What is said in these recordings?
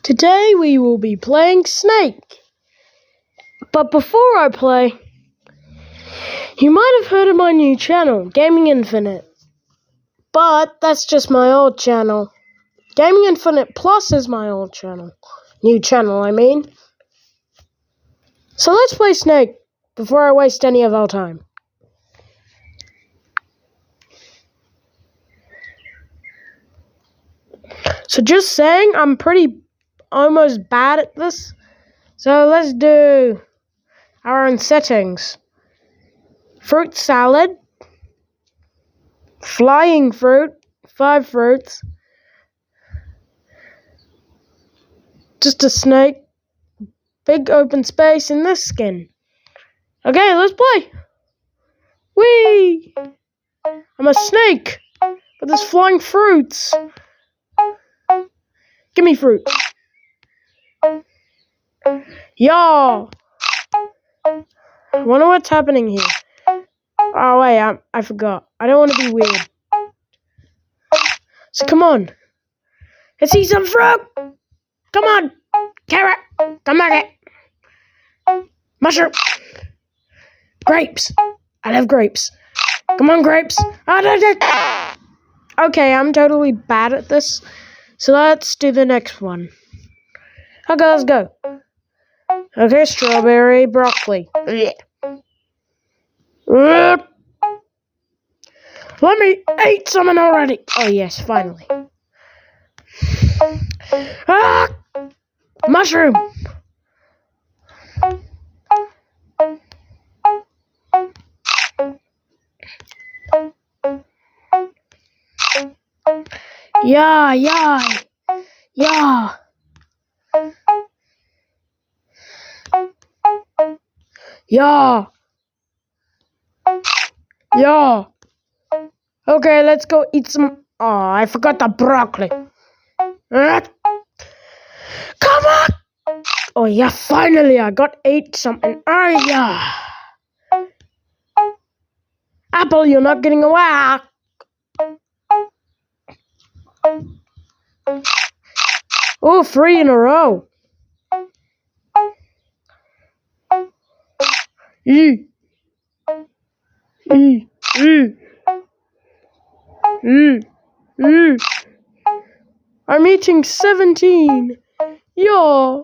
Today we will be playing Snake. But before I play, you might have heard of my new channel, Gaming Infinite. But that's just my old channel. Gaming Infinite Plus is my old channel. New channel, I mean. So let's play Snake before I waste any of our time. So just saying, I'm almost bad at this. So let's do our own settings. Fruit salad. Flying fruit. 5 fruits. Just a snake. Big open space in this skin. Okay, let's play. Whee! I'm a snake. But there's flying fruits. Give me fruit. Y'all. I wonder what's happening here. Oh wait, I forgot. I don't want to be weird. So come on. Let's eat some fruit. Come on. Carrot. Come back it. Mushroom. Grapes. I love grapes. Come on, grapes. Okay, I'm totally bad at this. So let's do the next one. Okay, let's go. Okay, strawberry, broccoli. Let me eat something already. Oh, yes, finally. Mushroom. Yeah. Okay, let's go eat some. Oh, I forgot the broccoli. Come on! Oh yeah, finally I ate something. Oh yeah. Apple, you're not getting away. Oh, 3 in a row. I'm eating 17. Yeah,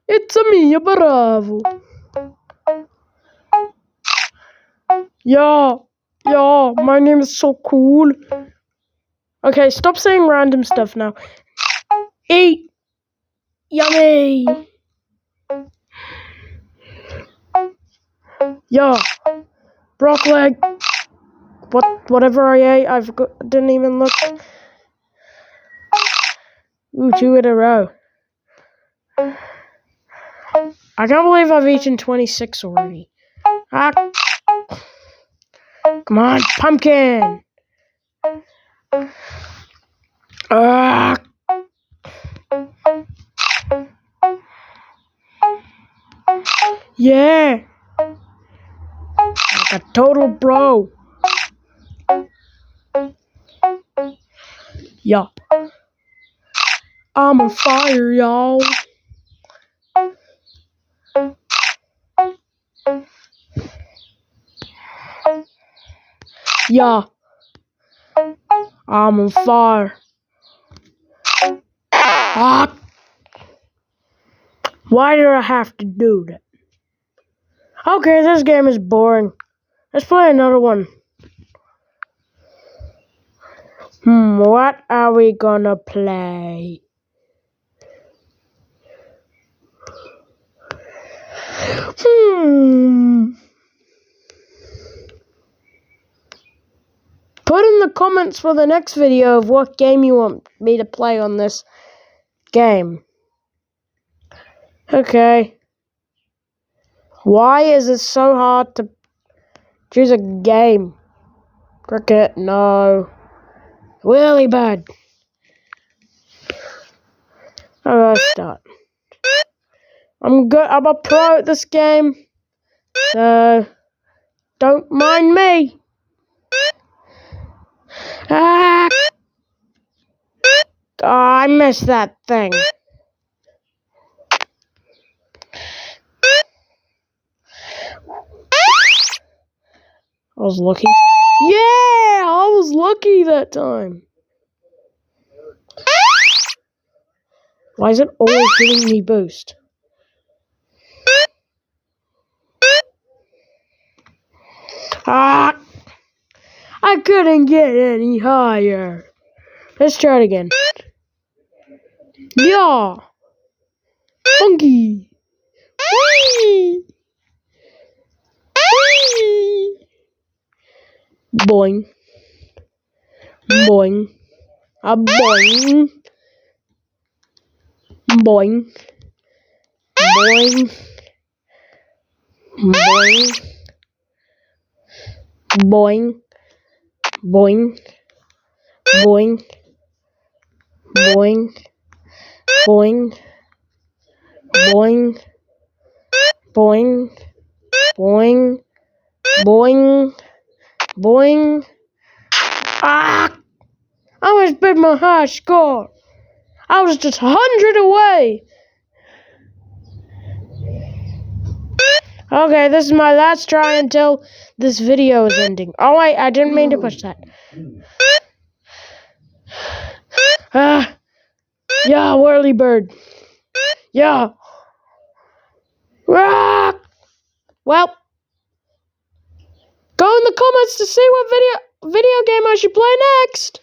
it's a me, bravo. Yeah, my name is so cool. Okay, stop saying random stuff now. Eat. Yummy. Yeah, broccoli. Whatever I ate, I forgot. Didn't even look. Ooh, 2 in a row. I can't believe I've eaten 26 already. Come on, pumpkin. Yeah. Like a total bro. Yeah. I'm on fire, y'all. Yeah. I'm on fire. Why do I have to do that? Okay, this game is boring. Let's play another one. What are we gonna play? Put in the comments for the next video of what game you want me to play on this game. Okay. Why is it so hard to choose a game? Cricket, no. Whirly bird. Oh, let's start. I'm good. I'm a pro at this game. So, don't mind me. Oh, I missed that thing. I was lucky. Yeah, I was lucky that time. Why is it always giving me boost? Ah! I couldn't get any higher. Let's try it again. Yeah! Monkey! Whee! Whee! Boing. Boing. A boing. Boing. Boing. Boing. Boing. Boing. Boing. Boing. Boing. Boing. Boing. Boing. Boing. Boing. Ah! I almost beat my high score. I was just 100 away. Okay, this is my last try until this video is ending. Oh wait, I didn't mean to push that. Yeah, whirly bird. Yeah. Ah! Well, go in the comments to see what video game I should play next.